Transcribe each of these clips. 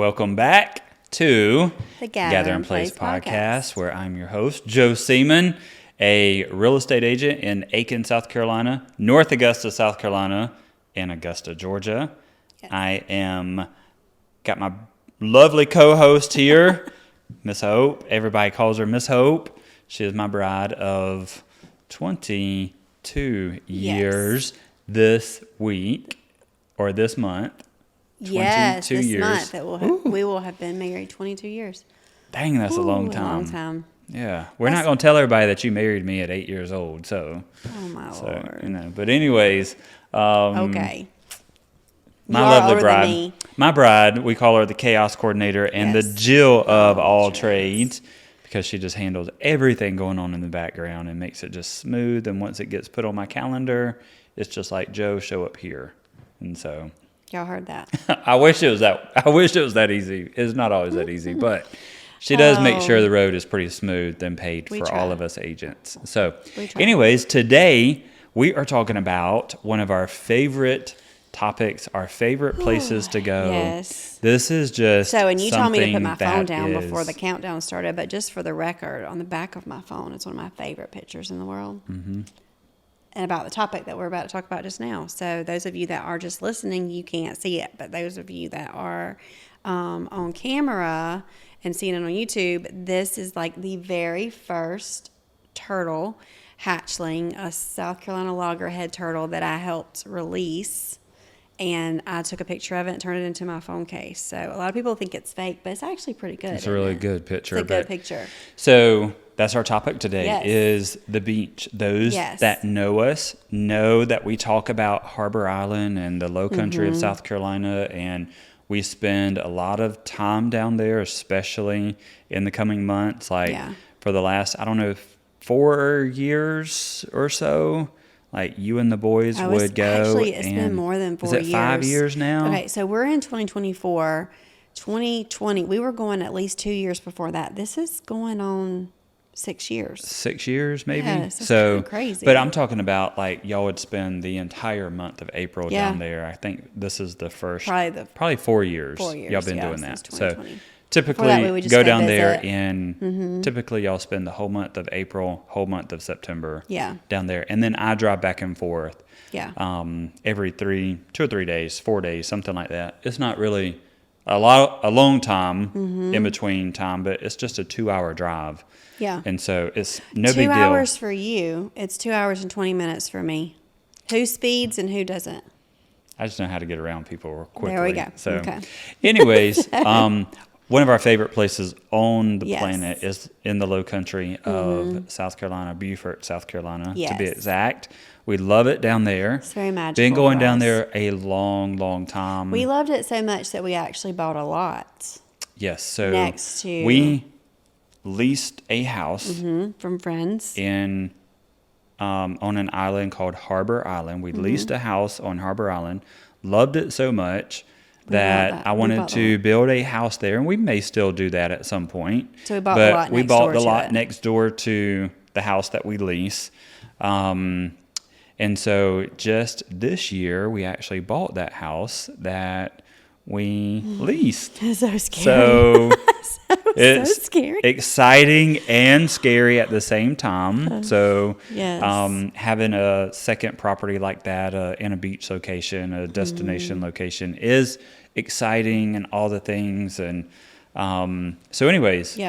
Welcome back to the Gather and Place podcast, where I'm your host, Joe Seaman, a real estate agent in Aiken, South Carolina, North Augusta, South Carolina, and Augusta, Georgia. Yes. I got my lovely co-host here, Miss Hope. Everybody calls her Miss Hope. She is my bride of 22 years this week or this month. Yes, this years. month we will have been married 22 years. Dang, that's a long time. A long time. Yeah, we're not going to tell everybody that you married me at 8 years old. So, oh my Lord. But anyways, okay. My lovely bride, my bride, we call her the chaos coordinator and the Jill of all trades, because she just handles everything going on in the background and makes it just smooth. And once it gets put on my calendar, it's just like, Joe, show up here. And so. Y'all heard that. I wish it was that easy. It's not always that easy, but she does make sure the road is pretty smooth and paved for all of us agents. So anyways, today we are talking about one of our favorite topics, our favorite places to go. Yes. This is just and you told me to put my phone down before the countdown started, but just for the record, on the back of my phone, it's one of my favorite pictures in the world. Mm-hmm. And about the topic that we're about to talk about just now. So those of you that are just listening, you can't see it. But those of you that are on camera and seeing it on YouTube, this is like the very first turtle hatchling, a South Carolina loggerhead turtle that I helped release. And I took a picture of it and turned it into my phone case. So a lot of people think it's fake, but it's actually pretty good. It's a really good picture. It's a good picture. So that's our topic today is the beach. Those that know us know that we talk about Harbor Island and the low country of South Carolina, and we spend a lot of time down there, especially in the coming months. For the last, 4 years or so. Like you and the boys would go. Actually, it's been more than 4 years. Is it 5 years now? Okay, so we're in 2024. 2020, we were going at least 2 years before that. This is going on 6 years. 6 years, maybe? Yes, that's kind of crazy. But I'm talking about like y'all would spend the entire month of April down there. I think this is the first, probably 4 years. 4 years, y'all been doing that. So typically go down there and typically y'all spend the whole month of April, whole month of September down there. And then I drive back and forth every 2 or 3 days, 4 days, something like that. It's not really a long time in between time, but it's just a 2-hour drive. Yeah. And so it's no big deal. 2 hours for you. It's 2 hours and 20 minutes for me. Who speeds and who doesn't? I just know how to get around people quickly. There we go. So anyways, one of our favorite places on the planet is in the low country of South Carolina, Beaufort, South Carolina, to be exact. We love it down there. It's very magical. Been going down there a long, long time. We loved it so much that we actually bought a lot. Yes. So next to we leased a house from friends on an island called Harbor Island. We leased a house on Harbor Island. Loved it so much that I wanted to build a house there, and we may still do that at some point. So we bought the lot next door. We bought the lot next door to the house that we lease. And so just this year, we actually bought that house that we leased. It's so scary. So it's so scary. Exciting and scary at the same time. So having a second property like that in a beach location, a destination location, is exciting and all the things. And so anyways,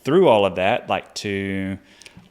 through all of that, like to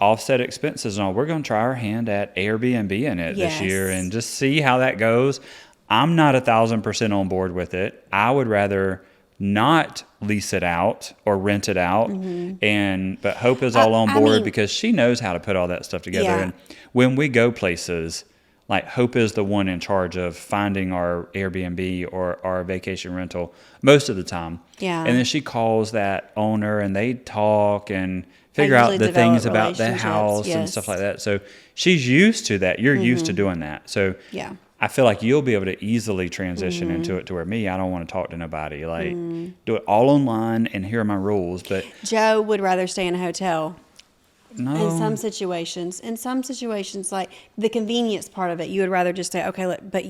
offset expenses and all, we're going to try our hand at Airbnb in it this year and just see how that goes. I'm not 1,000% on board with it. I would rather not lease it out or rent it out. But Hope is all on board because she knows how to put all that stuff together. And when we go places, like Hope is the one in charge of finding our Airbnb or our vacation rental most of the time. Yeah. And then she calls that owner and they talk and figure out the things about that house and stuff like that. So she's used to that. You're used to doing that. So I feel like you'll be able to easily transition into it to where I don't want to talk to nobody. Like do it all online and here are my rules. But Joe would rather stay in a hotel. No. In some situations, like the convenience part of it, you would rather just say, okay, look, but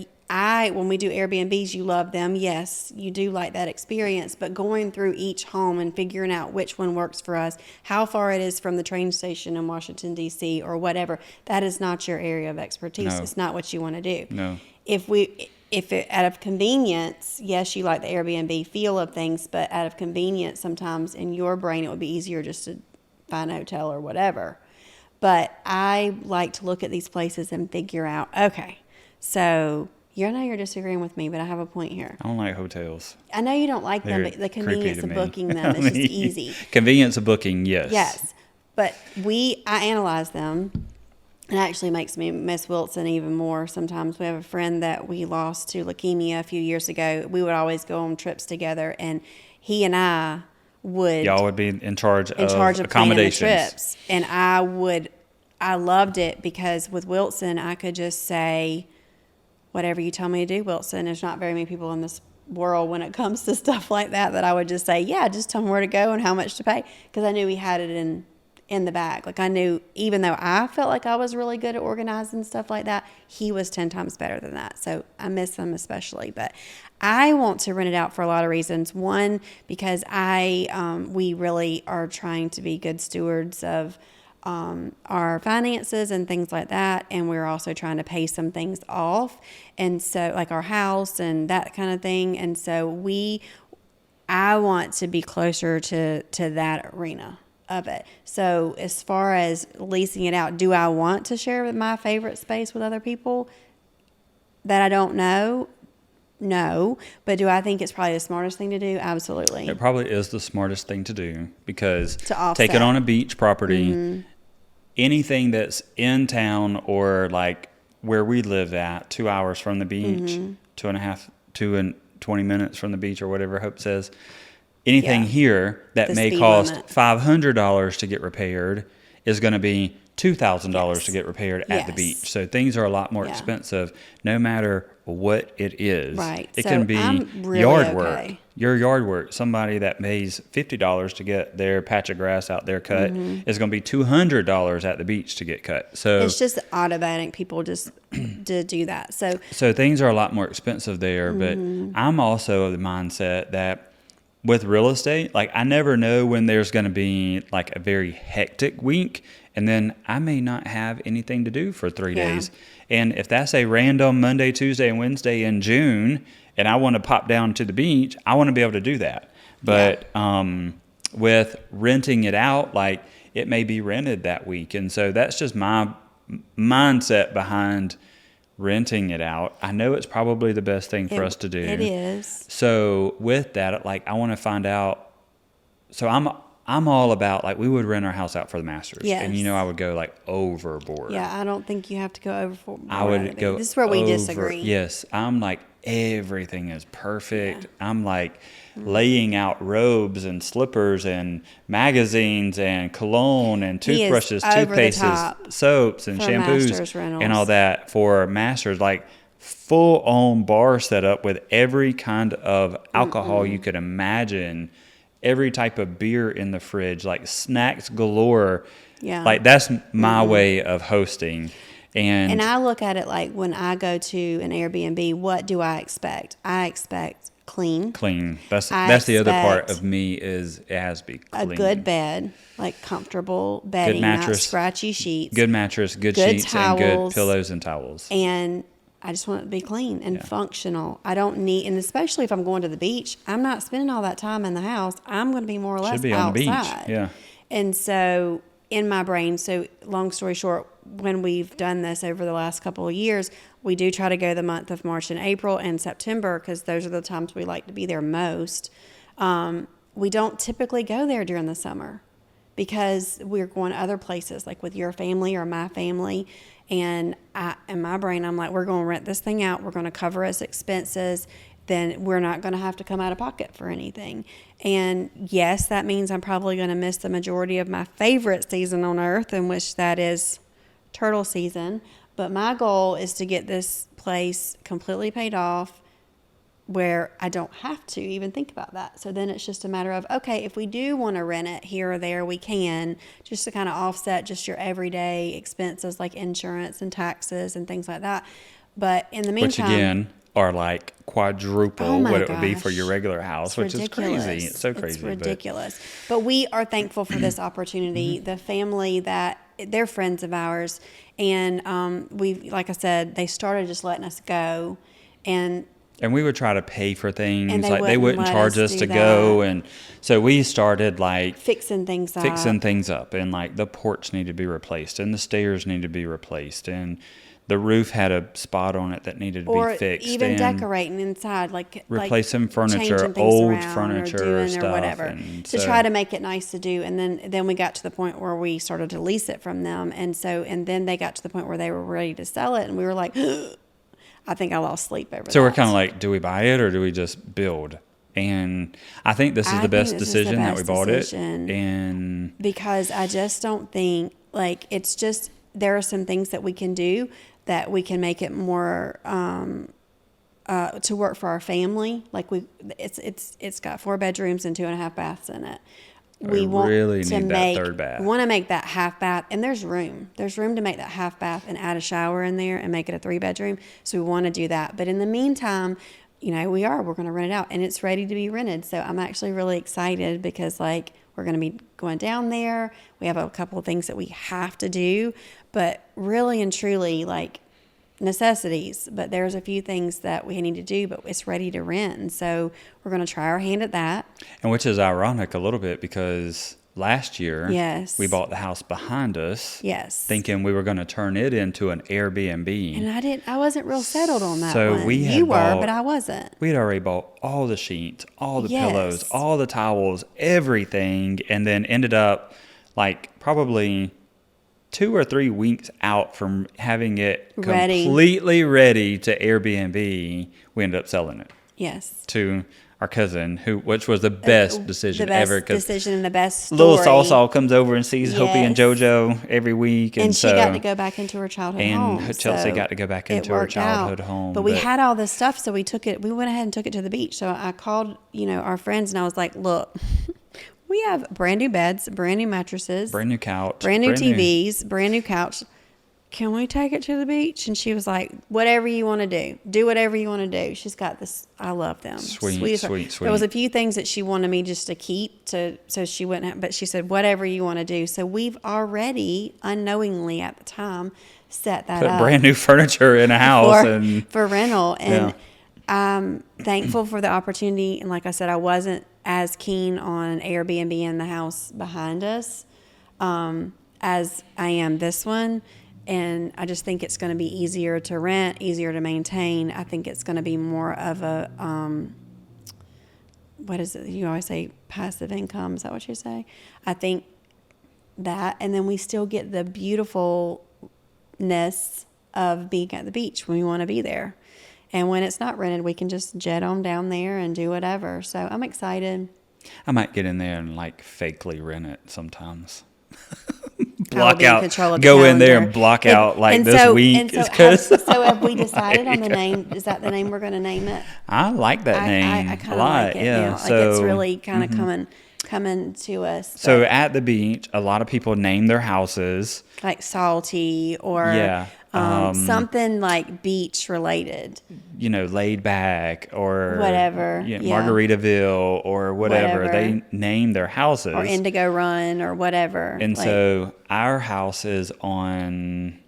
when we do Airbnbs, you love them. Yes, you do like that experience, but going through each home and figuring out which one works for us, how far it is from the train station in Washington, D.C. or whatever, that is not your area of expertise. No. It's not what you want to do. No. If out of convenience, yes, you like the Airbnb feel of things, but out of convenience, sometimes in your brain, it would be easier just to find a hotel or whatever. But I like to look at these places and figure out, okay, so I know you're disagreeing with me, but I have a point here. I don't like hotels. I know you don't like them, but the convenience of booking them is just easy. Convenience of booking, yes. Yes. But I analyze them. It actually makes me miss Wilson even more. Sometimes we have a friend that we lost to leukemia a few years ago. We would always go on trips together, and he and I would... Y'all would be in charge of accommodations. Planning the trips. And I loved it because with Wilson, I could just say, whatever you tell me to do, Wilson. There's not very many people in this world when it comes to stuff like that I would just say, yeah, just tell me where to go and how much to pay. Because I knew he had it in the bag. Like I knew, even though I felt like I was really good at organizing stuff like that, he was 10 times better than that. So I miss him especially. But I want to rent it out for a lot of reasons. One, because we really are trying to be good stewards of our finances and things like that, and we're also trying to pay some things off, and so like our house and that kind of thing, and so I want to be closer to that arena of it. So as far as leasing it out, do I want to share my favorite space with other people that I don't know? No, but do I think it's probably the smartest thing to do? Absolutely. It probably is the smartest thing to do, because to take it on a beach property, anything that's in town or like where we live at, 2 hours from the beach, 2 and 20 minutes from the beach or whatever Hope says, anything here that may cost $500 to get repaired is going to be $2,000 to get repaired at the beach. So things are a lot more expensive no matter what it is. Right. It can be really yard work. Your yard work. Somebody that pays $50 to get their patch of grass out there cut is going to be $200 at the beach to get cut. So it's just automatic. People just to do that. So things are a lot more expensive there. But I'm also of the mindset that with real estate, like I never know when there's going to be like a very hectic week, and then I may not have anything to do for 3 days. And if that's a random Monday, Tuesday, and Wednesday in June, and I want to pop down to the beach, I want to be able to do that. But with renting it out, like it may be rented that week. And so that's just my mindset behind renting it out. I know it's probably the best thing for us to do. It is. So with that, like I want to find out. So I'm all about, like, we would rent our house out for the Masters. Yes. And, I would go, like, overboard. Yeah, I don't think you have to go overboard. I would go This is where we disagree. Yes. I'm like, everything is perfect. Yeah. I'm like laying out robes and slippers and magazines and cologne and toothbrushes, toothpastes, soaps and shampoos and all that for Masters. Like, full-on bar setup with every kind of alcohol you could imagine. Every type of beer in the fridge, like snacks galore. Yeah. Like that's my way of hosting. And I look at it like when I go to an Airbnb, what do I expect? I expect clean. Clean. That's the other part of me is it has to be clean. A good bed, like comfortable bedding, good mattress, not scratchy sheets. Good mattress, good sheets, towels, and good pillows and towels. And I just want it to be clean and functional. I don't need, and especially if I'm going to the beach, I'm not spending all that time in the house. I'm going to be more or less outside. On the beach. Yeah. And so in my brain, so long story short, when we've done this over the last couple of years, we do try to go the month of March and April and September because those are the times we like to be there most. We don't typically go there during the summer because we're going to other places, like with your family or my family. And in my brain, I'm like, we're going to rent this thing out. We're going to cover its expenses. Then we're not going to have to come out of pocket for anything. And yes, that means I'm probably going to miss the majority of my favorite season on earth, in which that is turtle season. But my goal is to get this place completely paid off where I don't have to even think about that. So then it's just a matter of, okay, if we do want to rent it here or there, we can, just to kind of offset just your everyday expenses like insurance and taxes and things like that. But in the meantime, which again are like quadruple what it would be for your regular house, which is crazy. It's so crazy. It's ridiculous. But we are thankful for this opportunity. The family that they're friends of ours, and we, like I said, they started just letting us go, and we would try to pay for things, and like they wouldn't charge us to go, and so we started like fixing things up, and like the porch needed to be replaced, and the stairs needed to be replaced, and the roof had a spot on it that needed to be fixed. Or even decorating inside, like replacing furniture, old furniture, or stuff, whatever, to try to make it nice to do. And then we got to the point where we started to lease it from them, and then they got to the point where they were ready to sell it, and we were like, I think I lost sleep over that. So we're kind of like, do we buy it or do we just build? And I think this is the best decision that we bought it. And because I just don't think, like, it's just, there are some things that we can do that we can make it more to work for our family. Like it's got 4 bedrooms and 2.5 baths in it. We want really need that third bath. We want to make that half bath, and there's room. There's room to make that half bath and add a shower in there and make it a 3-bedroom. So we want to do that. But in the meantime, we're going to rent it out, and it's ready to be rented. So I'm actually really excited because, like, we're going to be going down there. We have a couple of things that we have to do, but really and truly, like, necessities. But there's a few things that we need to do, but it's ready to rent. And so we're going to try our hand at that. And which is ironic a little bit because last year we bought the house behind us, thinking we were going to turn it into an Airbnb. And I wasn't real settled on that. So one. You were, but I wasn't. We had already bought all the sheets, all the pillows, all the towels, everything, and then ended up like probably 2 or 3 weeks out from having it completely ready to Airbnb, we ended up selling it. Yes. To our cousin, which was the best decision ever. The best decision and the best story. Little Salsa comes over and sees Hopi and JoJo every week. And she got to go back into her childhood home. And Chelsea got to go back into her childhood home. But we had all this stuff, so we went ahead and took it to the beach. So I called, our friends, and I was like, look, we have brand new beds, brand new mattresses, brand new couch, brand new TVs, brand new couch. Can we take it to the beach? And she was like, whatever you want to do. Do whatever you want to do. She's got this. I love them. Sweet. There was a few things that she wanted me just to keep so she wouldn't have, but she said, whatever you want to do. So we've already, unknowingly at the time, set that up. Put brand new furniture in a house. For rental. And I'm thankful for the opportunity. And like I said, I wasn't as keen on Airbnb in the house behind us as I am this one. And I just think it's going to be easier to rent, easier to maintain. I think it's going to be more of a, what is it? You always say passive income. Is that what you say? I think that. And then we still get the beautifulness of being at the beach when we want to be there. And when it's not rented, we can just jet on down there and do whatever. So I'm excited. I might get in there and like fakely rent it sometimes. Block out, go in there and block out like this week. So have we decided on the name? Is that the name we're going to name it? I like that name I kind a of lot. like it. Yeah, Like it's really kind of coming to us. So at the beach, a lot of people name their houses like Salty or something like beach related. Laid back or whatever. Margaritaville or whatever. They name their houses. Or Indigo Run or whatever. And so our house is on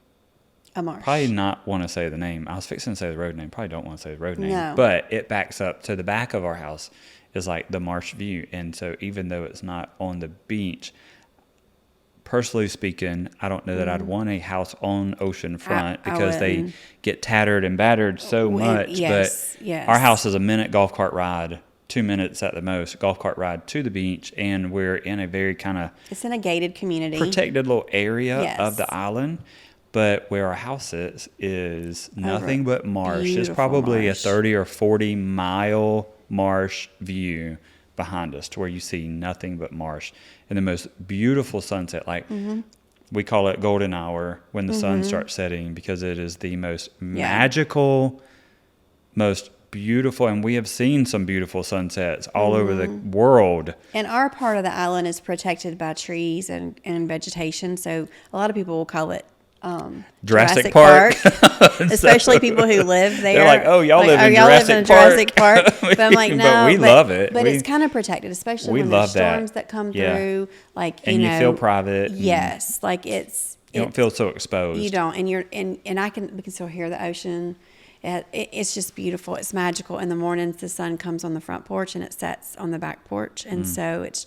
a marsh. Probably not want to say the name. I was fixing to say the road name. Probably don't want to say the road name. No. But it backs up to the back of our house is like the Marsh view. And so even though it's not on the beach, personally speaking, I don't know that I'd want a house on ocean front because they get tattered and battered so much. But our house is a minute golf cart ride, 2 minutes at the most, golf cart ride to the beach. And we're in a very kind of... It's in a gated community. Protected little area of the island. But where our house is nothing but marsh. It's probably a 30 or 40 mile marsh view behind us to where you see nothing but marsh and the most beautiful sunset. Like we call it golden hour when the sun starts setting because it is the most magical, most beautiful, and we have seen some beautiful sunsets all over the world. And our part of the island is protected by trees and vegetation, so a lot of people will call it Jurassic Park. Especially people who live there. They're like, oh, y'all live in Jurassic Park. But I'm like, no. But we love it. But it's kind of protected, especially when there's storms that come through. Like, and you feel private. Yes. Like you don't feel so exposed. You don't. And we can still hear the ocean. It's just beautiful. It's magical. In the mornings, the sun comes on the front porch and it sets on the back porch. And so it's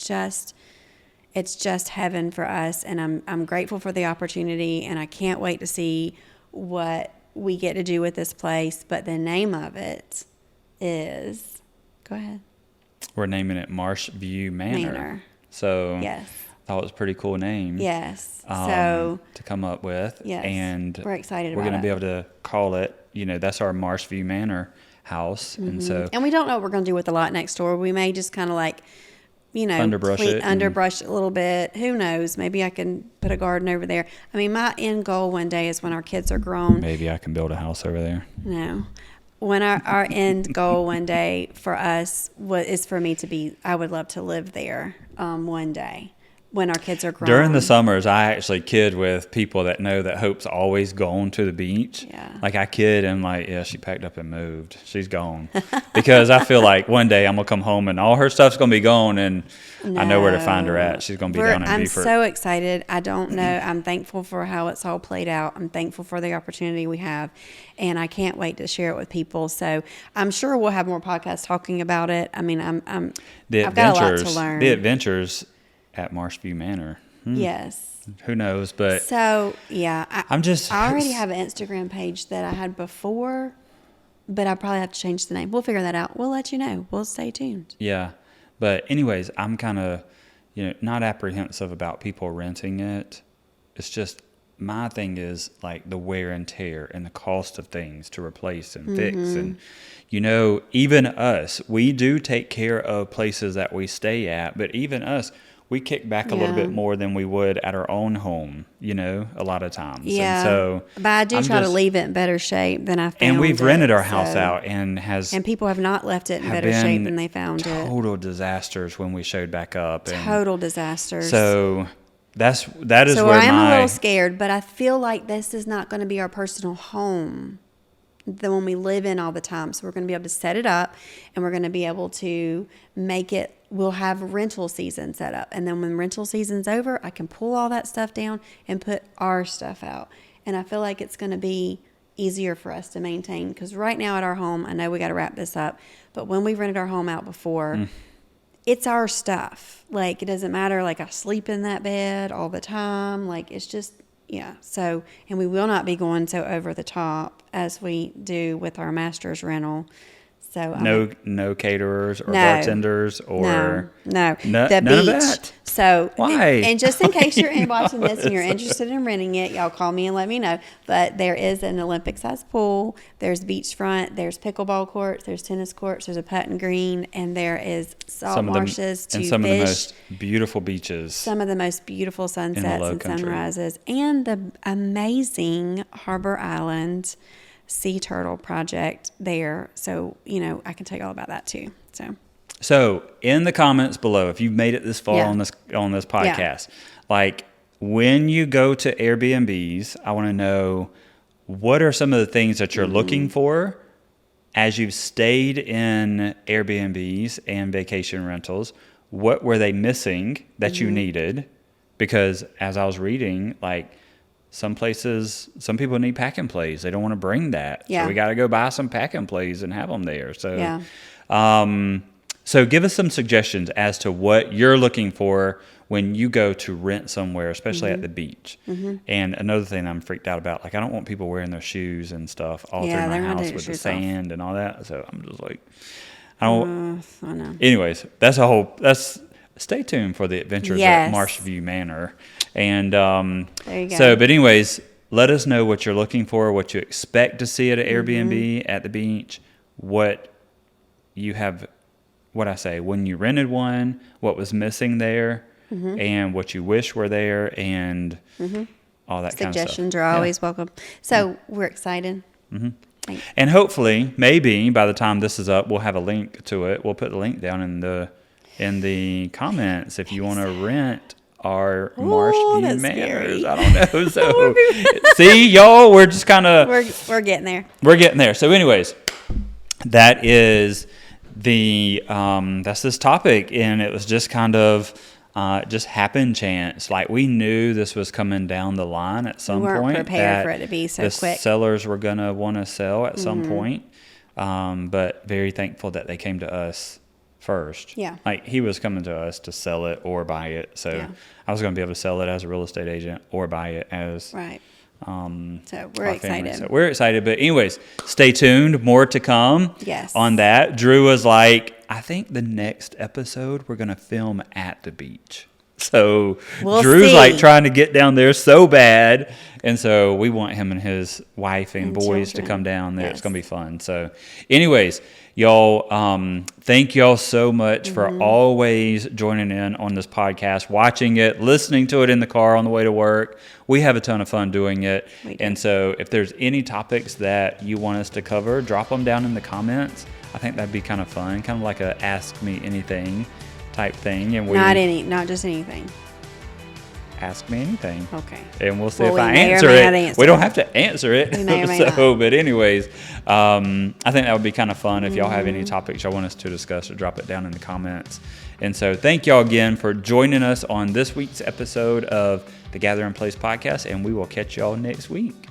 just heaven for us, and I'm grateful for the opportunity, and I can't wait to see what we get to do with this place. But the name of it is, go ahead. We're naming it Marsh View Manor. So yes, I thought it was a pretty cool name. Yes. To come up with. Yes. And we're excited. We're going to be able to call it. That's our Marsh View Manor house, and we don't know what we're going to do with the lot next door. We may just kind of like, underbrush it a little bit. Who knows? Maybe I can put a garden over there. I mean, my end goal one day is when our kids are grown. Maybe I can build a house over there. No. When our end goal one day for us is for me to be, I would love to live there one day when our kids are grown. During the summers, I actually kid with people that know that Hope's always gone to the beach. Yeah. Like I kid and like, yeah, she packed up and moved. She's gone. Because I feel like one day I'm going to come home and all her stuff's going to be gone, and I know where to find her at. She's going to be down in Beaufort. I'm so excited. I don't know. I'm thankful for how it's all played out. I'm thankful for the opportunity we have, and I can't wait to share it with people. So I'm sure we'll have more podcasts talking about it. I mean, I've got a lot to learn. The adventures at Marshview Manor. Yes. Who knows? But so yeah, I already have an Instagram page that I had before, but I probably have to change the name. We'll figure that out. We'll let you know. We'll stay tuned. Yeah, but anyways, I'm kind of not apprehensive about people renting it. It's just my thing is like the wear and tear and the cost of things to replace and fix, and even us, we do take care of places that we stay at, but even us, we kick back a little bit more than we would at our own home, a lot of times. Yeah. And so, but I do try to leave it in better shape than I found it. And we've rented our house out and people have not left it in better shape than they found it. Total disasters when we showed back up. Total disasters. So that is so where I am a little scared, but I feel like this is not going to be our personal home, the one we live in all the time. So we're going to be able to set it up, and we're going to be able to make it. We'll have rental season set up, and then when rental season's over, I can pull all that stuff down and put our stuff out. And I feel like it's going to be easier for us to maintain, because right now at our home, I know we got to wrap this up, but when we rented our home out before, it's our stuff. Like, it doesn't matter. Like, I sleep in that bed all the time. Like, it's just, yeah. So, and we will not be going so over the top as we do with our master's rental. So no caterers or bartenders or no. The none beach. Of that. So why? And just in case you're watching this and you're interested in renting it, y'all call me and let me know. But there is an Olympic-sized pool. There's beachfront. There's pickleball courts. There's tennis courts. There's a putting green, and there is salt marshes to fish. And some of the most beautiful beaches. Some of the most beautiful sunsets and sunrises, and the amazing Harbor Island sea turtle project there. So, I can tell you all about that too. So in the comments below, if you've made it this far on this podcast, like when you go to Airbnbs, I want to know what are some of the things that you're looking for as you've stayed in Airbnbs and vacation rentals. What were they missing that you needed? Because as I was reading, like, some people need pack and plays. They don't want to bring that. Yeah. So we got to go buy some pack and plays and have them there. So, so give us some suggestions as to what you're looking for when you go to rent somewhere, especially at the beach. And another thing I'm freaked out about, like, I don't want people wearing their shoes and stuff all through my house with the sand and all that. So I'm just like, I know. Anyways, stay tuned for the adventures at Marshview Manor. And there you go. So, but anyways, let us know what you're looking for, what you expect to see at an Airbnb at the beach, what you have, when you rented one, what was missing there, and what you wish were there, and all that kind of stuff. Suggestions are always welcome. So we're excited. And hopefully, maybe by the time this is up, we'll have a link to it. We'll put the link down in the comments if you want to rent our Marsh View Manors. I don't know. So see, y'all, we're just kind of we're getting there. We're getting there. So, anyways, that is that's this topic, and it was just kind of just happen chance. Like, we knew this was coming down the line at some point. We weren't prepared for it to be so the quick. Sellers were gonna want to sell at some point, but very thankful that they came to us first. Yeah. Like, he was coming to us to sell it or buy it. So I was going to be able to sell it as a real estate agent or buy it as right. So we're excited. Family. So we're excited. But anyways, stay tuned. More to come. Yes. On that. Drew was like, I think the next episode we're going to film at the beach. So Drew's like trying to get down there so bad. And so we want him and his wife and boys to come down there. Yes. It's going to be fun. So anyways, y'all, thank y'all so much for always joining in on this podcast, watching it, listening to it in the car on the way to work. We have a ton of fun doing it. And so if there's any topics that you want us to cover, drop them down in the comments. I think that'd be kind of fun, kind of like a Ask Me Anything type thing. And not just anything. Ask me anything. Okay. And we'll see if I answer it. We don't have to answer it. We may or may not. But anyways, I think that would be kind of fun. If y'all have any topics y'all want us to discuss, or drop it down in the comments. And so thank y'all again for joining us on this week's episode of the Gathering Place podcast, and we will catch y'all next week.